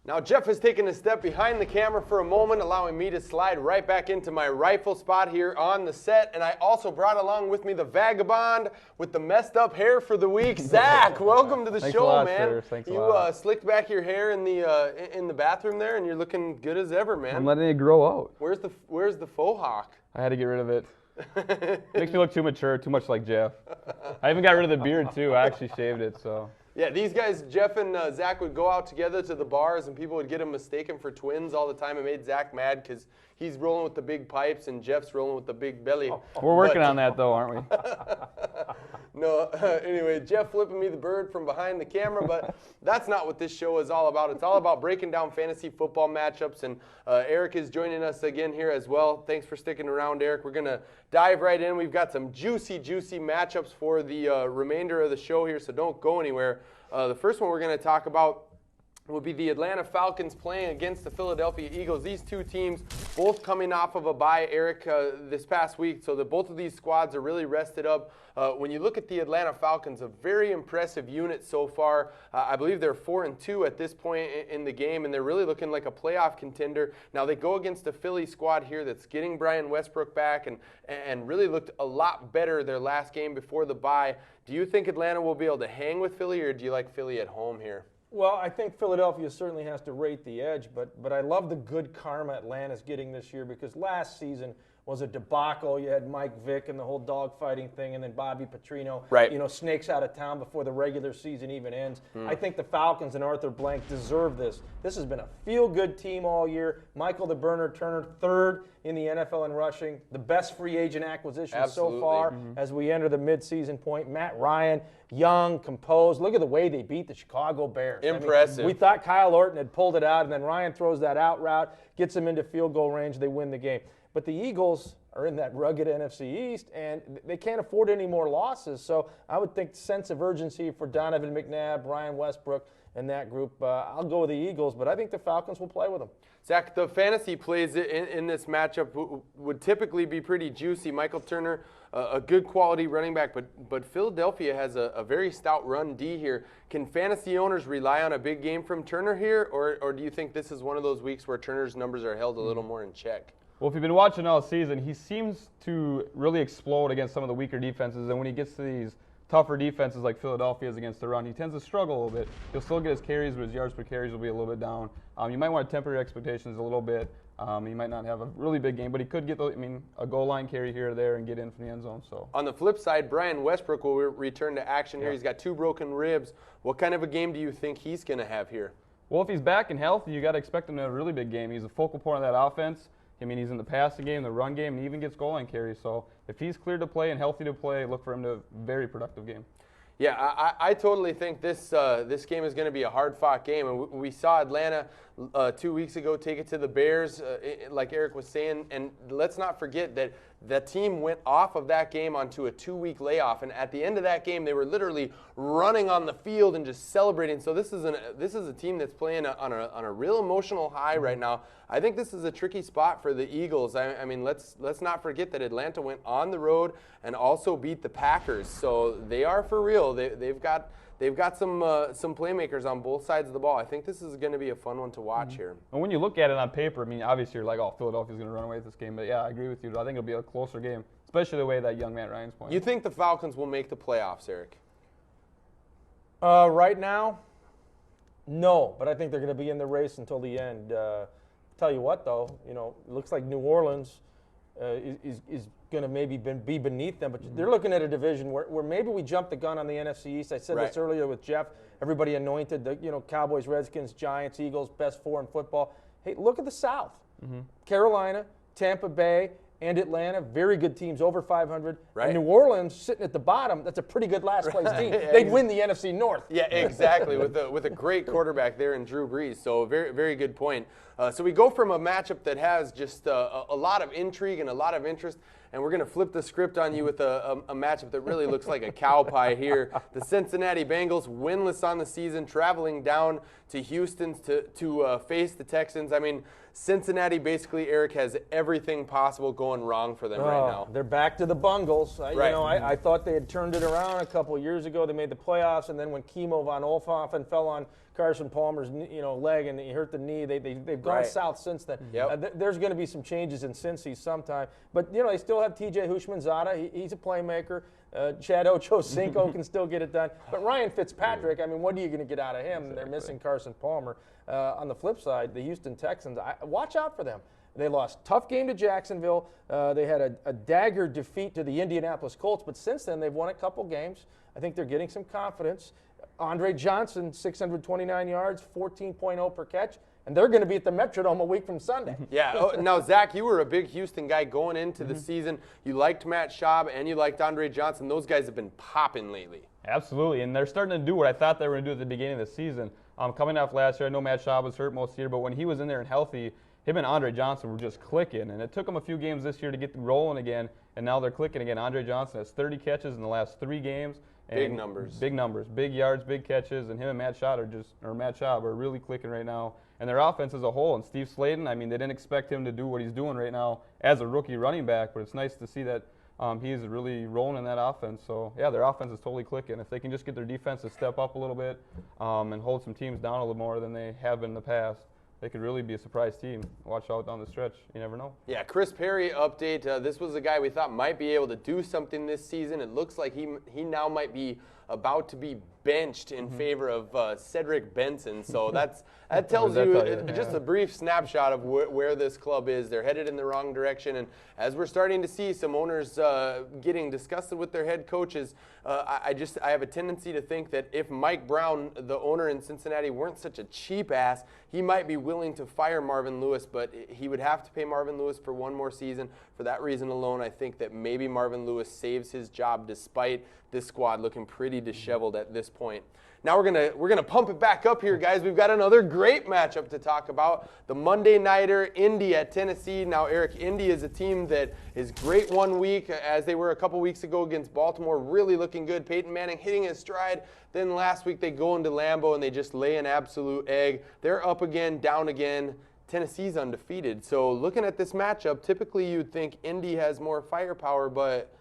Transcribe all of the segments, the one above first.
Now Jeff has taken a step behind the camera for a moment, allowing me to slide right back into my rightful spot here on the set. And I also brought along with me the vagabond with the messed up hair for the week, Zach. Welcome to the Thanks show, a lot, man. Sir. Thanks a you lot. Slicked back your hair in the bathroom there, and you're looking good as ever, man. I'm letting it grow out. Where's the faux hawk? I had to get rid of it. Makes me look too mature, too much like Jeff. I even got rid of the beard too. I actually shaved it, so. Yeah, these guys, Jeff and Zach, would go out together to the bars, and people would get them mistaken for twins all the time. It made Zach mad because he's rolling with the big pipes and Jeff's rolling with the big belly. We're working on that though, aren't we? No, anyway, Jeff flipping me the bird from behind the camera, but that's not what this show is all about. It's all about breaking down fantasy football matchups, and Eric is joining us again here as well. Thanks for sticking around, Eric. We're going to dive right in. We've got some juicy matchups for the remainder of the show here, so don't go anywhere. The first one we're going to talk about will be the Atlanta Falcons playing against the Philadelphia Eagles. These two teams both coming off of a bye, Eric, this past week, so that both of these squads are really rested up. When you look at the Atlanta Falcons, a very impressive unit so far. I believe they're 4-2 at this point in the game, and they're really looking like a playoff contender. Now they go against a Philly squad here that's getting Brian Westbrook back and really looked a lot better their last game before the bye. Do you think Atlanta will be able to hang with Philly, or do you like Philly at home here? Well, I think Philadelphia certainly has to rate the edge, but I love the good karma Atlanta's getting this year, because last season was a debacle. You had Mike Vick and the whole dogfighting thing, and then Bobby Petrino, right. Snakes out of town before the regular season even ends. I think the Falcons and Arthur Blank deserve this. This has been a feel-good team all year. Michael the Burner Turner, third in the NFL in rushing, the best free agent acquisition so far as we enter the midseason point. Matt Ryan, young, composed. Look at the way they beat the Chicago Bears. Impressive. I mean, we thought Kyle Orton had pulled it out, and then Ryan throws that out route, gets them into field goal range, they win the game. But the Eagles are in that rugged NFC East, and they can't afford any more losses. So I would think sense of urgency for Donovan McNabb, Brian Westbrook, and that group. I'll go with the Eagles, but I think the Falcons will play with them. Zach, the fantasy plays in this matchup would typically be pretty juicy. Michael Turner, a good quality running back, but Philadelphia has a very stout run D here. Can fantasy owners rely on a big game from Turner here, or do you think this is one of those weeks where Turner's numbers are held a little more in check? Well, if you've been watching all season, he seems to really explode against some of the weaker defenses, and when he gets to these tougher defenses like Philadelphia's against the run, he tends to struggle a little bit. He'll still get his carries, but his yards per carries will be a little bit down. You might want to temper your expectations a little bit. He might not have a really big game, but he could get a goal line carry here or there and get in from the end zone. So on the flip side, Brian Westbrook will return to action here. He's got 2 broken ribs. What kind of a game do you think he's going to have here? Well, if he's back and healthy, you got to expect him to have a really big game. He's a focal point of that offense. I mean, he's in the passing game, the run game, and he even gets goal line carries. So if he's cleared to play and healthy to play, look for him to have a very productive game. Yeah, I totally think this game is going to be a hard-fought game. And we saw Atlanta 2 weeks ago take it to the Bears, like Eric was saying. And let's not forget that the team went off of that game onto a 2-week layoff. And at the end of that game, they were literally running on the field and just celebrating. So this is a team that's playing on a real emotional high right now. I think this is a tricky spot for the Eagles. I mean, let's not forget that Atlanta went on the road and also beat the Packers. So they are for real. They've got some playmakers on both sides of the ball. I think this is going to be a fun one to watch here. And when you look at it on paper, I mean, obviously you're like, oh, Philadelphia's going to run away with this game. But yeah, I agree with you. I think it'll be a closer game, especially the way that young Matt Ryan's playing. You think the Falcons will make the playoffs, Eric? Right now, no. But I think they're going to be in the race until the end. Tell you what, though, it looks like New Orleans is going to maybe be beneath them, but they're looking at a division where maybe we jumped the gun on the NFC East. I said this earlier with Jeff. Everybody anointed the Cowboys, Redskins, Giants, Eagles, best 4 in football. Hey, look at the South. Carolina, Tampa Bay, and Atlanta, very good teams, over 500. Right. And New Orleans sitting at the bottom, that's a pretty good last place team. They'd win the NFC North. Yeah, exactly, with a great quarterback there in Drew Brees. So very, very good point. So we go from a matchup that has just a lot of intrigue and a lot of interest, and we're going to flip the script on you with a matchup that really looks like a cow pie here. The Cincinnati Bengals, winless on the season, traveling down to Houston to face the Texans. I mean, Cincinnati basically, Eric, has everything possible going wrong for them right now. They're back to the Bungles. Right. I thought they had turned it around a couple of years ago. They made the playoffs, and then when Kimo von Olfhoffen fell on Carson Palmer's leg and he hurt the knee. They've gone south since then. Yep. There's going to be some changes in Cincy sometime. But, they still have T.J. Hushmanzada. He's a playmaker. Chad Ochocinco can still get it done. But Ryan Fitzpatrick, I mean, what are you going to get out of him? Exactly. They're missing Carson Palmer. On the flip side, the Houston Texans, watch out for them. They lost tough game to Jacksonville. They had a dagger defeat to the Indianapolis Colts, but since then they've won a couple games. I think they're getting some confidence. Andre Johnson, 629 yards, 14.0 per catch, and they're going to be at the Metrodome a week from Sunday. Yeah. Now, Zach, you were a big Houston guy going into the season. You liked Matt Schaub and you liked Andre Johnson. Those guys have been popping lately. Absolutely, and they're starting to do what I thought they were going to do at the beginning of the season. Coming off last year, I know Matt Schaub was hurt most of the year, but when he was in there and healthy, him and Andre Johnson were just clicking, and it took them a few games this year to get rolling again, and now they're clicking again. Andre Johnson has 30 catches in the last 3 games. Big numbers. Big numbers, big yards, big catches, and him and Matt Schaub are really clicking right now. And their offense as a whole, and Steve Slayton, I mean, they didn't expect him to do what he's doing right now as a rookie running back, but it's nice to see that he's really rolling in that offense. So, yeah, their offense is totally clicking. If they can just get their defense to step up a little bit and hold some teams down a little more than they have in the past, they could really be a surprise team. Watch out down the stretch. You never know. Yeah, Chris Perry update. This was a guy we thought might be able to do something this season. It looks like he now might be about to be benched in favor of Cedric Benson. So that tells you just a brief snapshot of where this club is. They're headed in the wrong direction, and as we're starting to see some owners getting disgusted with their head coaches, I have a tendency to think that if Mike Brown, the owner in Cincinnati, weren't such a cheap ass, he might be willing to fire Marvin Lewis, but he would have to pay Marvin Lewis for one more season. For that reason alone, I think that maybe Marvin Lewis saves his job despite this squad looking pretty disheveled at this point. Now we're gonna pump it back up here, guys. We've got another great matchup to talk about. The Monday nighter, Indy at Tennessee. Now, Eric, Indy is a team that is great one week, as they were a couple weeks ago against Baltimore, really looking good. Peyton Manning hitting his stride. Then last week they go into Lambeau and they just lay an absolute egg. They're up again, down again. Tennessee's undefeated. So looking at this matchup, typically you'd think Indy has more firepower, but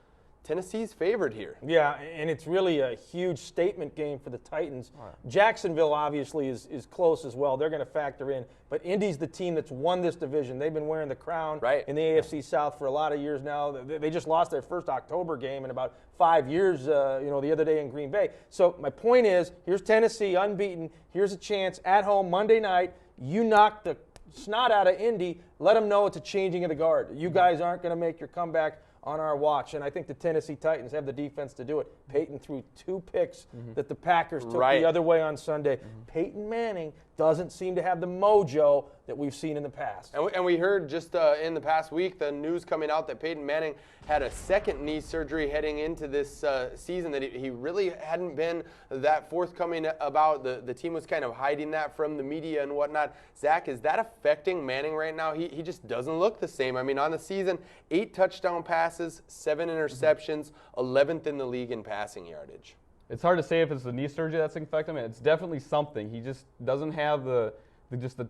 Tennessee's favored here. Yeah, and it's really a huge statement game for the Titans. Right. Jacksonville obviously is close as well. They're going to factor in. But Indy's the team that's won this division. They've been wearing the crown in the AFC South for a lot of years now. They just lost their first October game in about 5 years, the other day in Green Bay. So my point is, here's Tennessee unbeaten. Here's a chance at home Monday night. You knock the snot out of Indy. Let them know it's a changing of the guard. You guys aren't going to make your comeback on our watch, and I think the Tennessee Titans have the defense to do it. Peyton threw 2 picks that the Packers took the other way on Sunday. Peyton Manning doesn't seem to have the mojo that we've seen in the past. And we heard just in the past week the news coming out that Peyton Manning had a second knee surgery heading into this season, that he really hadn't been that forthcoming about. The team was kind of hiding that from the media and whatnot. Zach, is that affecting Manning right now? He just doesn't look the same. I mean, on the season, 8 touchdown passes, 7 interceptions, 11th in the league in passing yardage. It's hard to say if it's the knee surgery that's affecting him. It's definitely something. He just doesn't have the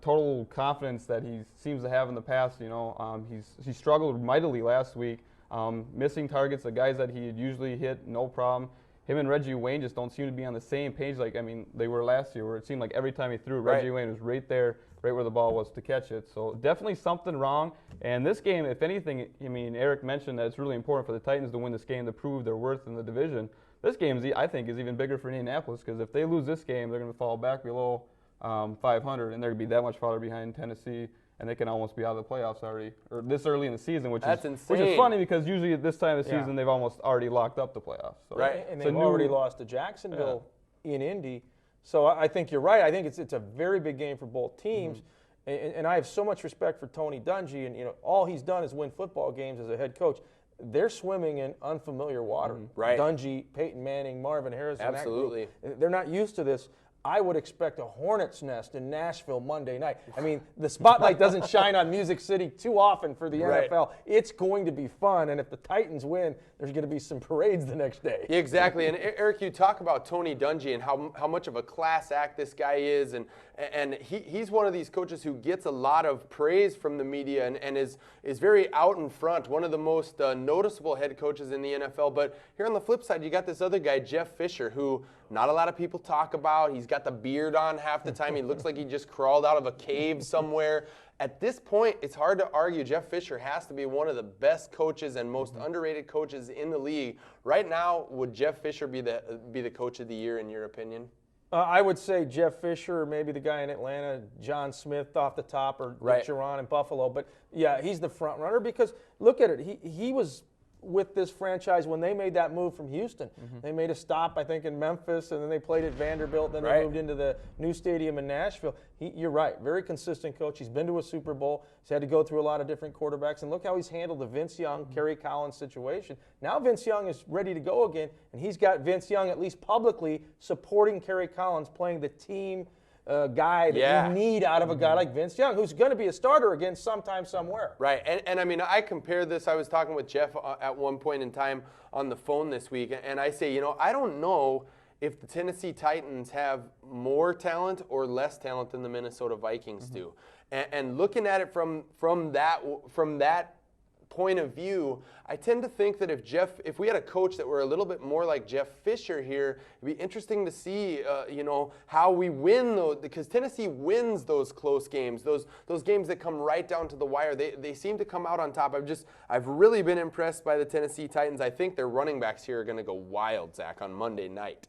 total confidence that he seems to have in the past. He struggled mightily last week, missing targets. The guys that he had usually hit, no problem. Him and Reggie Wayne just don't seem to be on the same page like they were last year, where it seemed like every time he threw, Reggie Wayne was right there, right where the ball was to catch it. So definitely something wrong. And this game, if anything, Eric mentioned that it's really important for the Titans to win this game to prove their worth in the division. This game, I think, is even bigger for Indianapolis, because if they lose this game, they're going to fall back below 500, and they're going to be that much farther behind Tennessee, and they can almost be out of the playoffs already, or this early in the season, which is funny, because usually at this time of the season, they've almost already locked up the playoffs. So. And they've already lost to Jacksonville in Indy. So I think you're right. I think it's a very big game for both teams. And I have so much respect for Tony Dungy, and all he's done is win football games as a head coach. They're swimming in unfamiliar water. Dungy, Peyton Manning, Marvin Harrison. Absolutely. They're not used to this. I would expect a hornet's nest in Nashville Monday night. The spotlight doesn't shine on Music City too often for the NFL. It's going to be fun, and if the Titans win, there's going to be some parades the next day. Yeah, exactly. And Eric, you talk about Tony Dungy and how much of a class act this guy is, and he's one of these coaches who gets a lot of praise from the media and is very out in front, one of the most noticeable head coaches in the NFL. But here on the flip side, you got this other guy, Jeff Fisher, who not a lot of people talk about. He's got the beard on half the time. He looks like he just crawled out of a cave somewhere. At this point, it's hard to argue Jeff Fisher has to be one of the best coaches and most underrated coaches in the league. Right now, would Jeff Fisher be the coach of the year in your opinion? I would say Jeff Fisher, or maybe the guy in Atlanta, John Smith off the top, or Right. Dick Geron in Buffalo. But, yeah, he's the front runner because, look at it, he was with this franchise when they made that move from Houston. They made a stop, I think, in Memphis, and then they played at Vanderbilt, then they Right. moved into the new stadium in Nashville. You're right, very consistent coach. He's been to a Super Bowl. He's had to go through a lot of different quarterbacks, and look how he's handled the Vince Young, Kerry Collins situation. Now Vince Young is ready to go again, and he's got Vince Young, at least publicly, supporting Kerry Collins, playing the team guy that you need out of a guy like Vince Young, who's going to be a starter again sometime, somewhere. Right, and I mean, I compare this. I was talking with Jeff at one point in time on the phone this week, and I say, I don't know if the Tennessee Titans have more talent or less talent than the Minnesota Vikings do. And looking at it from that point of view, I tend to think that if we had a coach that were a little bit more like Jeff Fisher here, it'd be interesting to see, how we win those, because Tennessee wins those close games, those games that come right down to the wire. They seem to come out on top. I've really been impressed by the Tennessee Titans. I think their running backs here are going to go wild, Zach, on Monday night.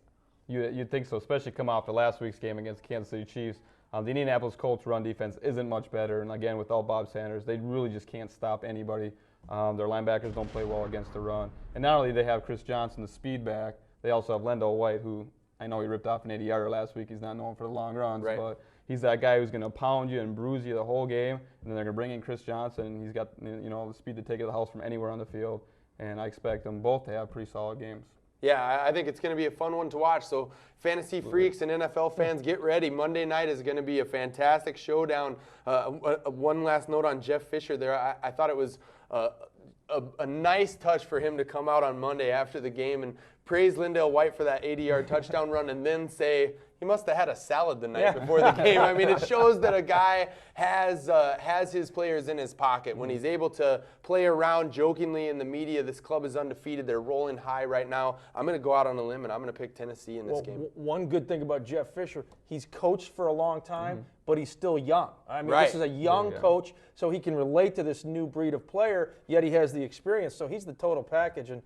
You'd think so, especially come off the last week's game against Kansas City Chiefs. The Indianapolis Colts run defense isn't much better, and again, without Bob Sanders, they really just can't stop anybody. Their linebackers don't play well against the run. And not only do they have Chris Johnson, the speed back, they also have Lendell White, who I know he ripped off an 80-yarder last week. He's not known for the long runs, Right. but he's that guy who's going to pound you and bruise you the whole game. And then they're going to bring in Chris Johnson, and he's got the speed to take it to the house from anywhere on the field. And I expect them both to have pretty solid games. Yeah, I think it's going to be a fun one to watch. So fantasy freaks and NFL fans, get ready. Monday night is going to be a fantastic showdown. One last note on Jeff Fisher there. I thought it was a nice touch for him to come out on Monday after the game and praise Lendell White for that 80-yard touchdown run and then say he must have had a salad the night before the game. I mean, it shows that a guy has his players in his pocket. When he's able to play around jokingly in the media, this club is undefeated. They're rolling high right now. I'm going to go out on a limb, and I'm going to pick Tennessee in this game. One good thing about Jeff Fisher, he's coached for a long time, but he's still young. I mean, Right. This is a young coach, so he can relate to this new breed of player, yet he has the experience. So he's the total package. And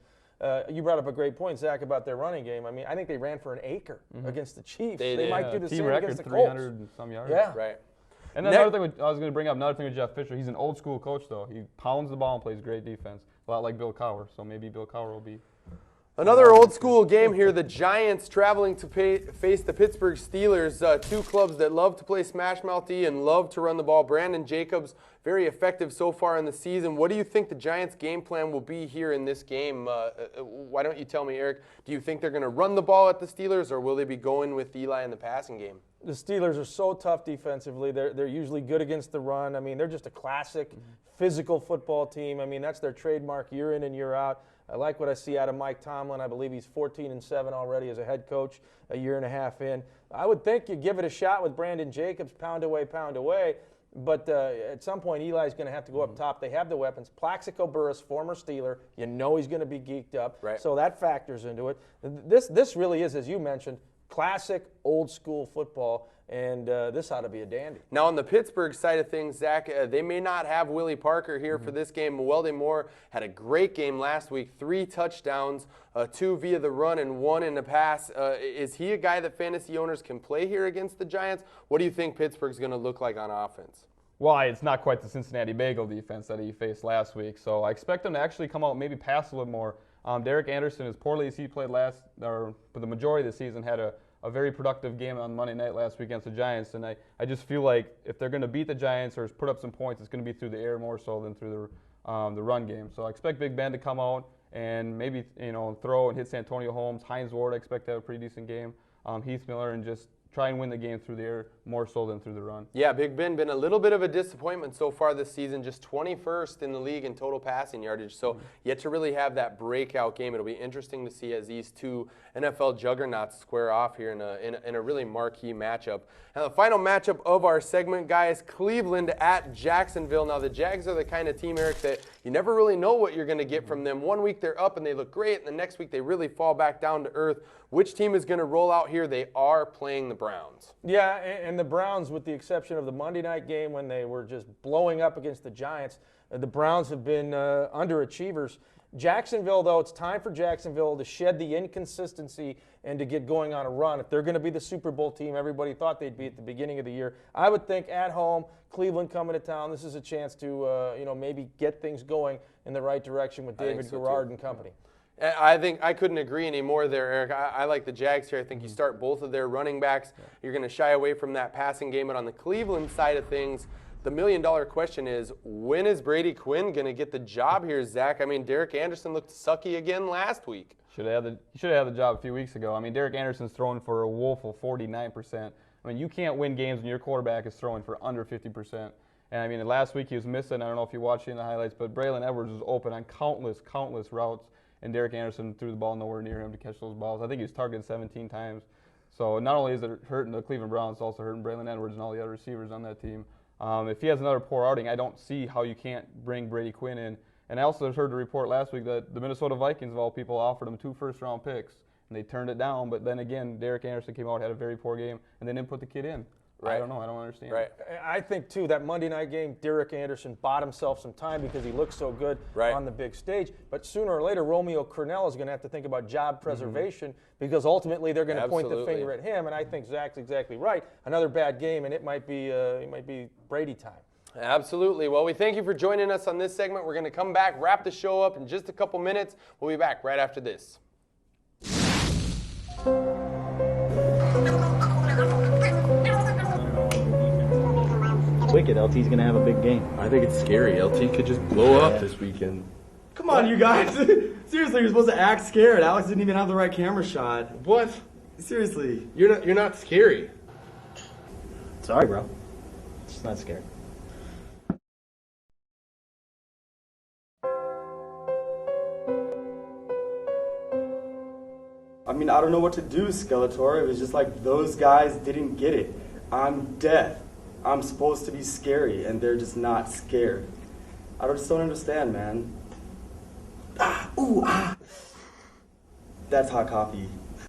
you brought up a great point, Zach, about their running game. I mean, I think they ran for an acre against the Chiefs. They might do the team same record, against the 300 Colts. and some yards. Yeah. Right. And then another thing I was going to bring up, another thing with Jeff Fisher, he's an old school coach though. He pounds the ball and plays great defense, a lot like Bill Cowher. So maybe Bill Cowher will be. Another old school game here. The Giants traveling to face the Pittsburgh Steelers, two clubs that love to play smash mouthy and love to run the ball. Brandon Jacobs, very effective so far in the season. What do you think the Giants' game plan will be here in this game? Why don't you tell me, Eric? Do you think they're going to run the ball at the Steelers, or will they be going with Eli in the passing game? The Steelers are so tough defensively. They're usually good against the run. I mean, they're just a classic physical football team. I mean, that's their trademark year in and year out. I like what I see out of Mike Tomlin. I believe he's 14-7 already as a head coach, a year and a half in. I would think you give it a shot with Brandon Jacobs, pound away. But at some point, Eli's going to have to go up top. They have the weapons. Plaxico Burress, former Steeler, you know he's going to be geeked up. Right. So that factors into it. This really is, as you mentioned, classic old school football, and this ought to be a dandy. Now, on the Pittsburgh side of things, Zach, they may not have Willie Parker here for this game. Muelde Moore had a great game last week, 3 touchdowns, 2 via the run and 1 in the pass. Is he a guy that fantasy owners can play here against the Giants? What do you think Pittsburgh's going to look like on offense? Well, it's not quite the Cincinnati Bagel defense that he faced last week, so I expect him to actually come out and maybe pass a little more. Derek Anderson, as poorly as he played for the majority of the season, had a very productive game on Monday night last week against the Giants, and I just feel like if they're going to beat the Giants or put up some points, it's going to be through the air more so than through the run game. So I expect Big Ben to come out and maybe throw and hit Santonio Holmes. Hines Ward, I expect to have a pretty decent game. Heath Miller, and just try and win the game through the air more so than through the run. Yeah, Big Ben been a little bit of a disappointment so far this season, just 21st in the league in total passing yardage. So yet to really have that breakout game. It'll be interesting to see as these two NFL juggernauts square off here in a really marquee matchup. And the final matchup of our segment, guys, Cleveland at Jacksonville. Now the Jags are the kind of team, Eric, that you never really know what you're going to get from them. One week they're up and they look great, and the next week they really fall back down to earth. Which team is going to roll out here? They are playing the Browns. Yeah, and the Browns, with the exception of the Monday night game when they were just blowing up against the Giants, the Browns have been underachievers. Jacksonville, though, it's time for Jacksonville to shed the inconsistency and to get going on a run. If they're going to be the Super Bowl team everybody thought they'd be at the beginning of the year, I would think at home, Cleveland coming to town, this is a chance to maybe get things going in the right direction with David Garrard and company. I think I couldn't agree any more there, Eric. I like the Jags here. I think you start both of their running backs. You're going to shy away from that passing game. But on the Cleveland side of things, the million-dollar question is, when is Brady Quinn going to get the job here, Zach? I mean, Derek Anderson looked sucky again last week. He should have had the job a few weeks ago. I mean, Derek Anderson's throwing for a woeful 49%. I mean, you can't win games when your quarterback is throwing for under 50%. And I mean, last week he was missing. I don't know if you watched it in the highlights, but Braylon Edwards was open on countless routes. And Derek Anderson threw the ball nowhere near him to catch those balls. I think he was targeted 17 times. So not only is it hurting the Cleveland Browns, it's also hurting Braylon Edwards and all the other receivers on that team. If he has another poor outing, I don't see how you can't bring Brady Quinn in. And I also heard the report last week that the Minnesota Vikings, of all people, offered him 2 first-round picks, and they turned it down. But then again, Derek Anderson came out, had a very poor game, and they didn't put the kid in. Right. I don't know. I don't understand. Right. I think, too, that Monday night game, Derek Anderson bought himself some time because he looked so good on the big stage. But sooner or later, Romeo Crennel is going to have to think about job preservation because ultimately they're going to point the finger at him. And I think Zach's exactly right. Another bad game, and it might be Brady time. Absolutely. Well, we thank you for joining us on this segment. We're going to come back, wrap the show up in just a couple minutes. We'll be back right after this. Wicked, LT's going to have a big game. I think it's scary. LT could just blow up this weekend. Come on, you guys. Seriously, you're supposed to act scared. Alex didn't even have the right camera shot. What? Seriously. You're not scary. Sorry, bro. Just not scared. I mean, I don't know what to do, Skeletor. It was just like those guys didn't get it. I'm deaf. I'm supposed to be scary, and they're just not scared. I just don't understand, man. That's hot coffee.